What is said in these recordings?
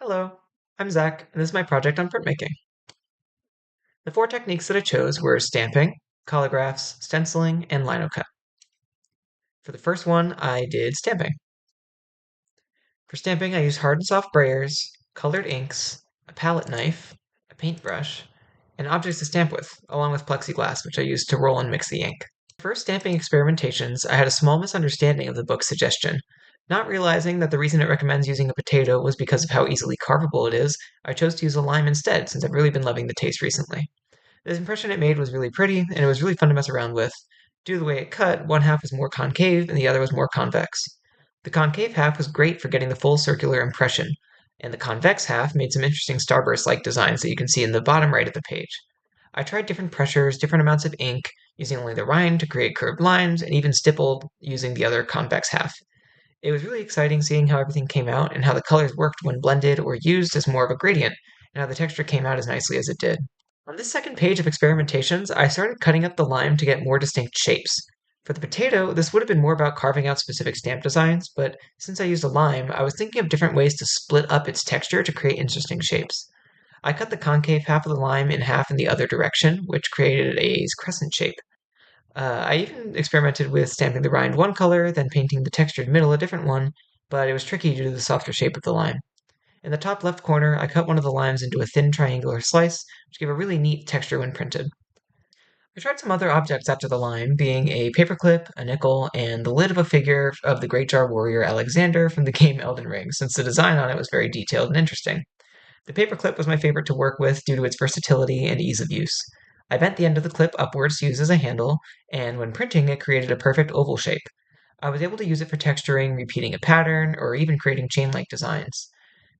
Hello, I'm Zach, and this is my project on printmaking. The four techniques that I chose were stamping, collagraphs, stenciling, and lino cut. For the first one, I did stamping. For stamping, I used hard and soft brayers, colored inks, a palette knife, a paintbrush, and objects to stamp with, along with plexiglass, which I used to roll and mix the ink. For stamping experimentations, I had a small misunderstanding of the book's suggestion. Not realizing that the reason it recommends using a potato was because of how easily carvable it is, I chose to use a lime instead, since I've really been loving the taste recently. The impression it made was really pretty, and it was really fun to mess around with. Due to the way it cut, one half was more concave and the other was more convex. The concave half was great for getting the full circular impression, and the convex half made some interesting starburst-like designs that you can see in the bottom right of the page. I tried different pressures, different amounts of ink, using only the rind to create curved lines, and even stippled using the other convex half. It was really exciting seeing how everything came out and how the colors worked when blended or used as more of a gradient, and how the texture came out as nicely as it did. On this second page of experimentations, I started cutting up the lime to get more distinct shapes. For the potato, this would have been more about carving out specific stamp designs, but since I used a lime, I was thinking of different ways to split up its texture to create interesting shapes. I cut the concave half of the lime in half in the other direction, which created a crescent shape. I even experimented with stamping the rind one color, then painting the textured middle a different one, but it was tricky due to the softer shape of the lime. In the top left corner, I cut one of the limes into a thin triangular slice, which gave a really neat texture when printed. I tried some other objects after the lime, being a paperclip, a nickel, and the lid of a figure of the Great Jar Warrior Alexander from the game Elden Ring, since the design on it was very detailed and interesting. The paperclip was my favorite to work with due to its versatility and ease of use. I bent the end of the clip upwards to use as a handle, and when printing, it created a perfect oval shape. I was able to use it for texturing, repeating a pattern, or even creating chain-like designs.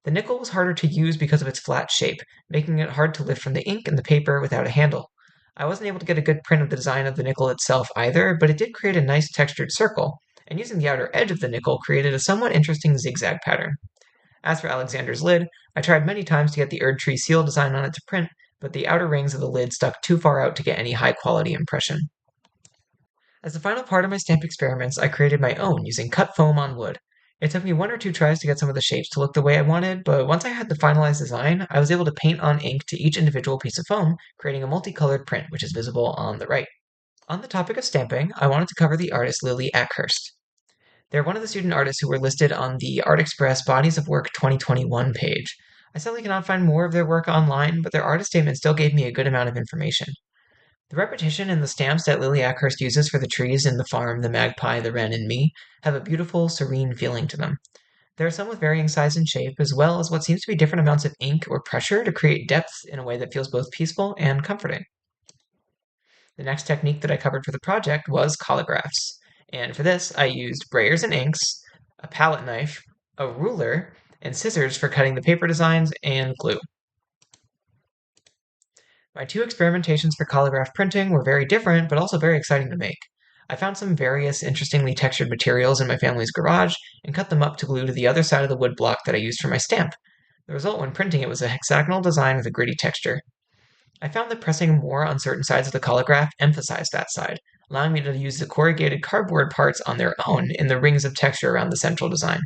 The nickel was harder to use because of its flat shape, making it hard to lift from the ink and the paper without a handle. I wasn't able to get a good print of the design of the nickel itself either, but it did create a nice textured circle, and using the outer edge of the nickel created a somewhat interesting zigzag pattern. As for Alexander's lid, I tried many times to get the Erd Tree seal design on it to print, but the outer rings of the lid stuck too far out to get any high quality impression. As the final part of my stamp experiments, I created my own using cut foam on wood. It took me one or two tries to get some of the shapes to look the way I wanted, but once I had the finalized design, I was able to paint on ink to each individual piece of foam, creating a multicolored print, which is visible on the right. On the topic of stamping, I wanted to cover the artist Lily Ackhurst. They're one of the student artists who were listed on the Art Express Bodies of Work 2021 page. I sadly cannot find more of their work online, but their artist statement still gave me a good amount of information. The repetition in the stamps that Lily Ackhurst uses for the trees in the farm, the magpie, the wren, and me have a beautiful, serene feeling to them. There are some with varying size and shape, as well as what seems to be different amounts of ink or pressure to create depth in a way that feels both peaceful and comforting. The next technique that I covered for the project was collagraphs, and for this I used brayers and inks, a palette knife, a ruler, and scissors for cutting the paper designs, and glue. My two experimentations for collagraph printing were very different, but also very exciting to make. I found some various interestingly textured materials in my family's garage and cut them up to glue to the other side of the wood block that I used for my stamp. The result when printing it was a hexagonal design with a gritty texture. I found that pressing more on certain sides of the collagraph emphasized that side, allowing me to use the corrugated cardboard parts on their own in the rings of texture around the central design.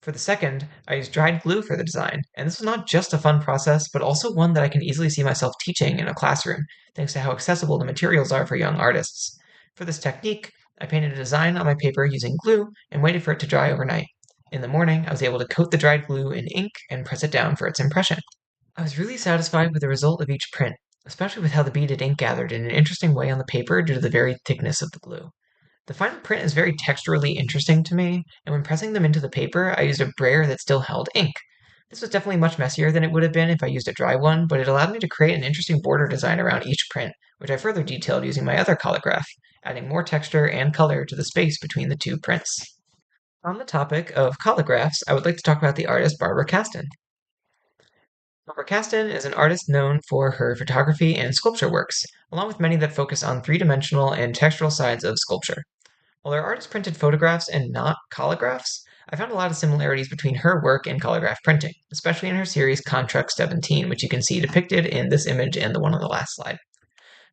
For the second, I used dried glue for the design, and this was not just a fun process, but also one that I can easily see myself teaching in a classroom, thanks to how accessible the materials are for young artists. For this technique, I painted a design on my paper using glue and waited for it to dry overnight. In the morning, I was able to coat the dried glue in ink and press it down for its impression. I was really satisfied with the result of each print, especially with how the beaded ink gathered in an interesting way on the paper due to the very thickness of the glue. The final print is very texturally interesting to me, and when pressing them into the paper, I used a brayer that still held ink. This was definitely much messier than it would have been if I used a dry one, but it allowed me to create an interesting border design around each print, which I further detailed using my other collagraph, adding more texture and color to the space between the two prints. On the topic of collagraphs, I would like to talk about the artist Barbara Caston. Barbara Caston is an artist known for her photography and sculpture works, along with many that focus on three-dimensional and textural sides of sculpture. While her artist printed photographs and not collagraphs, I found a lot of similarities between her work and collograph printing, especially in her series Contract 17, which you can see depicted in this image and the one on the last slide.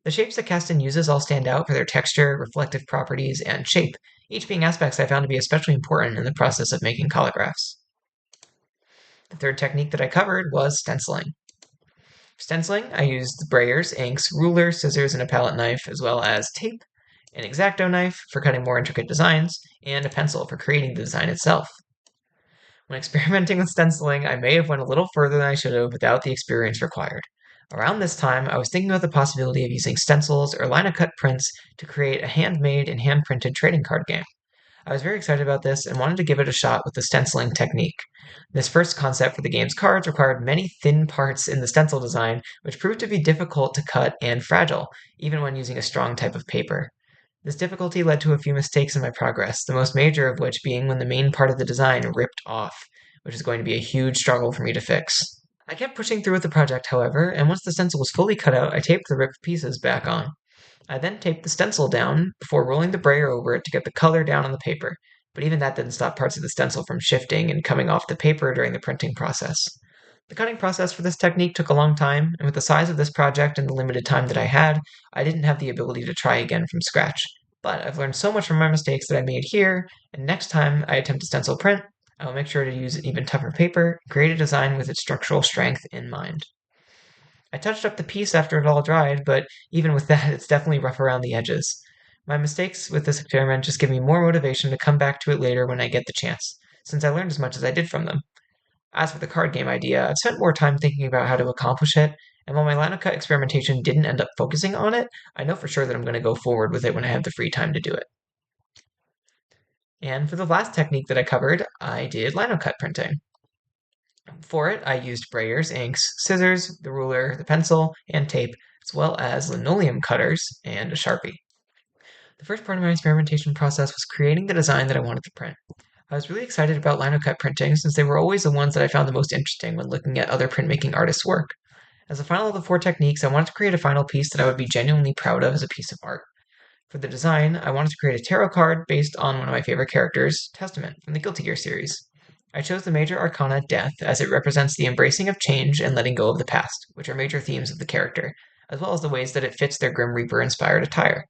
The shapes that Caston uses all stand out for their texture, reflective properties, and shape, each being aspects I found to be especially important in the process of making collagraphs. The third technique that I covered was stenciling. For stenciling, I used brayers, inks, rulers, scissors, and a palette knife, as well as tape, an X-Acto knife for cutting more intricate designs, and a pencil for creating the design itself. When experimenting with stenciling, I may have went a little further than I should have without the experience required. Around this time, I was thinking about the possibility of using stencils or lino-cut prints to create a handmade and hand-printed trading card game. I was very excited about this and wanted to give it a shot with the stenciling technique. This first concept for the game's cards required many thin parts in the stencil design, which proved to be difficult to cut and fragile, even when using a strong type of paper. This difficulty led to a few mistakes in my progress, the most major of which being when the main part of the design ripped off, which is going to be a huge struggle for me to fix. I kept pushing through with the project, however, and once the stencil was fully cut out, I taped the ripped pieces back on. I then taped the stencil down before rolling the brayer over it to get the color down on the paper, but even that didn't stop parts of the stencil from shifting and coming off the paper during the printing process. The cutting process for this technique took a long time, and with the size of this project and the limited time that I had, I didn't have the ability to try again from scratch. But I've learned so much from my mistakes that I made here, and next time I attempt a stencil print, I will make sure to use even tougher paper and create a design with its structural strength in mind. I touched up the piece after it all dried, but even with that, it's definitely rough around the edges. My mistakes with this experiment just give me more motivation to come back to it later when I get the chance, since I learned as much as I did from them. As for the card game idea, I've spent more time thinking about how to accomplish it, and while my Linocut experimentation didn't end up focusing on it, I know for sure that I'm going to go forward with it when I have the free time to do it. And for the last technique that I covered, I did Linocut printing. For it, I used brayers, inks, scissors, the ruler, the pencil, and tape, as well as linoleum cutters and a Sharpie. The first part of my experimentation process was creating the design that I wanted to print. I was really excited about linocut printing since they were always the ones that I found the most interesting when looking at other printmaking artists' work. As the final of the four techniques, I wanted to create a final piece that I would be genuinely proud of as a piece of art. For the design, I wanted to create a tarot card based on one of my favorite characters, Testament, from the Guilty Gear series. I chose the major arcana Death as it represents the embracing of change and letting go of the past, which are major themes of the character, as well as the ways that it fits their Grim Reaper-inspired attire.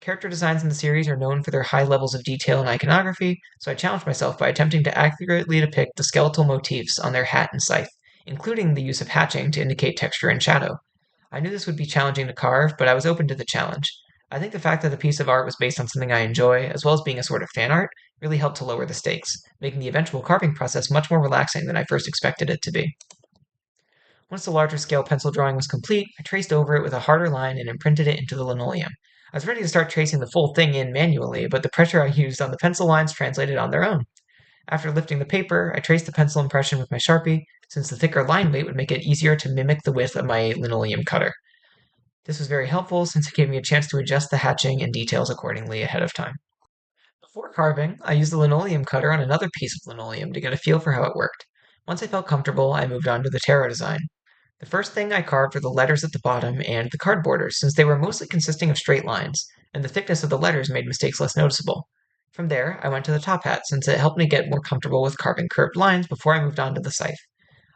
Character designs in the series are known for their high levels of detail and iconography, so I challenged myself by attempting to accurately depict the skeletal motifs on their hat and scythe, including the use of hatching to indicate texture and shadow. I knew this would be challenging to carve, but I was open to the challenge. I think the fact that the piece of art was based on something I enjoy, as well as being a sort of fan art, really helped to lower the stakes, making the eventual carving process much more relaxing than I first expected it to be. Once the larger scale pencil drawing was complete, I traced over it with a harder line and imprinted it into the linoleum. I was ready to start tracing the full thing in manually, but the pressure I used on the pencil lines translated on their own. After lifting the paper, I traced the pencil impression with my Sharpie, since the thicker line weight would make it easier to mimic the width of my linoleum cutter. This was very helpful since it gave me a chance to adjust the hatching and details accordingly ahead of time. Before carving, I used the linoleum cutter on another piece of linoleum to get a feel for how it worked. Once I felt comfortable, I moved on to the tarot design. The first thing I carved were the letters at the bottom and the card borders, since they were mostly consisting of straight lines, and the thickness of the letters made mistakes less noticeable. From there, I went to the top hat, since it helped me get more comfortable with carving curved lines before I moved on to the scythe.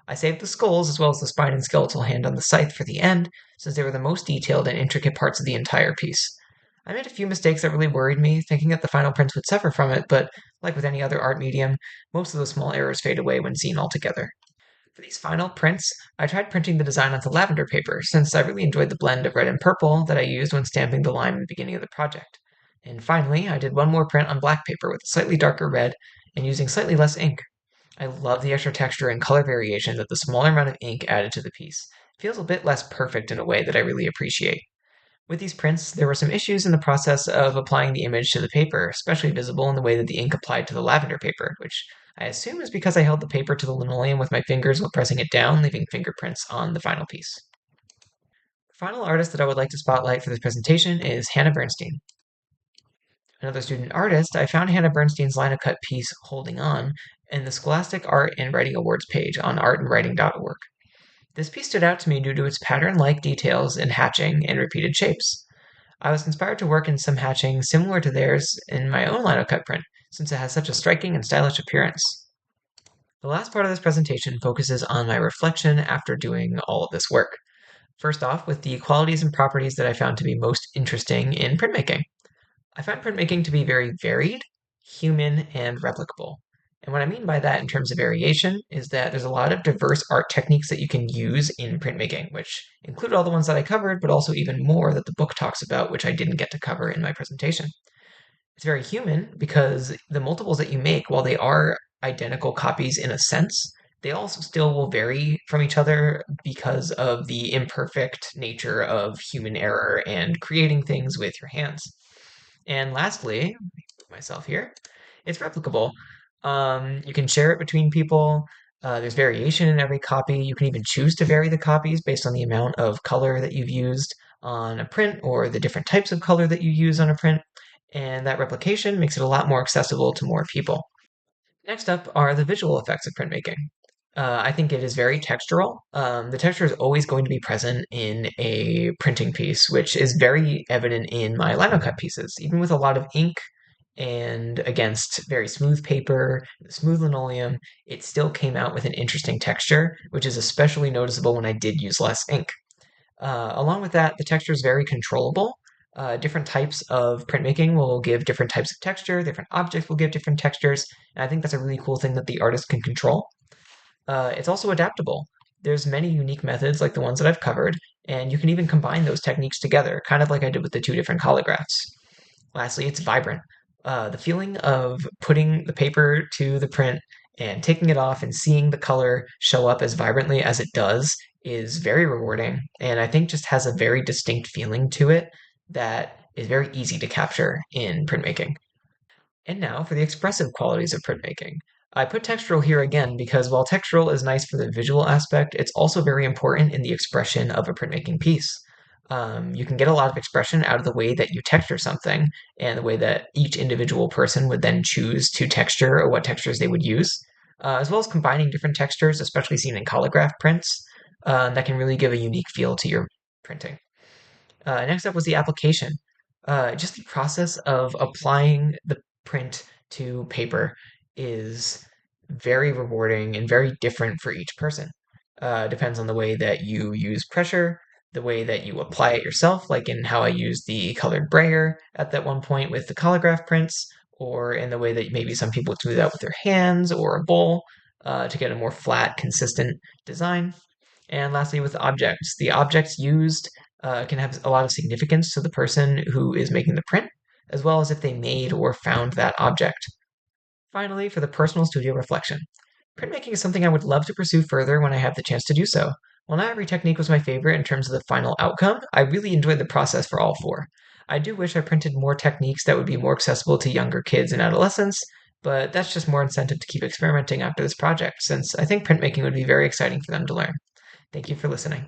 I saved the skulls as well as the spine and skeletal hand on the scythe for the end, since they were the most detailed and intricate parts of the entire piece. I made a few mistakes that really worried me, thinking that the final prints would suffer from it, but like with any other art medium, most of those small errors fade away when seen all together. For these final prints, I tried printing the design onto lavender paper, since I really enjoyed the blend of red and purple that I used when stamping the line in the beginning of the project. And finally, I did one more print on black paper with a slightly darker red and using slightly less ink. I love the extra texture and color variation that the smaller amount of ink added to the piece. It feels a bit less perfect in a way that I really appreciate. With these prints, there were some issues in the process of applying the image to the paper, especially visible in the way that the ink applied to the lavender paper, which I assume is because I held the paper to the linoleum with my fingers while pressing it down, leaving fingerprints on the final piece. The final artist that I would like to spotlight for this presentation is Hannah Bernstein. Another student artist, I found Hannah Bernstein's Linocut piece Holding On in the Scholastic Art and Writing Awards page on artandwriting.org. This piece stood out to me due to its pattern-like details in hatching and repeated shapes. I was inspired to work in some hatching similar to theirs in my own linocut print, since it has such a striking and stylish appearance. The last part of this presentation focuses on my reflection after doing all of this work. First off, with the qualities and properties that I found to be most interesting in printmaking. I find printmaking to be very varied, human, and replicable. And what I mean by that in terms of variation is that there's a lot of diverse art techniques that you can use in printmaking, which include all the ones that I covered, but also even more that the book talks about, which I didn't get to cover in my presentation. It's very human because the multiples that you make, while they are identical copies in a sense, they also still will vary from each other because of the imperfect nature of human error and creating things with your hands. And lastly, let me put myself here, it's replicable. You can share it between people. There's variation in every copy. You can even choose to vary the copies based on the amount of color that you've used on a print or the different types of color that you use on a print. And that replication makes it a lot more accessible to more people. Next up are the visual effects of printmaking. I think it is very textural. The texture is always going to be present in a printing piece, which is very evident in my lino cut pieces. Even with a lot of ink and against very smooth paper, smooth linoleum, it still came out with an interesting texture, which is especially noticeable when I did use less ink. Along with that, the texture is very controllable. Different types of printmaking will give different types of texture, different objects will give different textures, and I think that's a really cool thing that the artist can control. It's also adaptable. There's many unique methods like the ones that I've covered, and you can even combine those techniques together, kind of like I did with the two different collagraphs. Lastly, it's vibrant. The feeling of putting the paper to the print and taking it off and seeing the color show up as vibrantly as it does is very rewarding, and I think just has a very distinct feeling to it that is very easy to capture in printmaking. And now for the expressive qualities of printmaking. I put textural here again because while textural is nice for the visual aspect, it's also very important in the expression of a printmaking piece. You can get a lot of expression out of the way that you texture something and the way that each individual person would then choose to texture or what textures they would use, as well as combining different textures, especially seen in collage prints, that can really give a unique feel to your printing. Next up was the application. Just the process of applying the print to paper is very rewarding and very different for each person. Depends on the way that you use pressure, the way that you apply it yourself, like in how I used the colored brayer at that one point with the collage prints, or in the way that maybe some people do that with their hands or a bowl to get a more flat, consistent design. And lastly, with objects, the objects used can have a lot of significance to the person who is making the print, as well as if they made or found that object. Finally, for the personal studio reflection, printmaking is something I would love to pursue further when I have the chance to do so. While not every technique was my favorite in terms of the final outcome, I really enjoyed the process for all four. I do wish I printed more techniques that would be more accessible to younger kids and adolescents, but that's just more incentive to keep experimenting after this project, since I think printmaking would be very exciting for them to learn. Thank you for listening.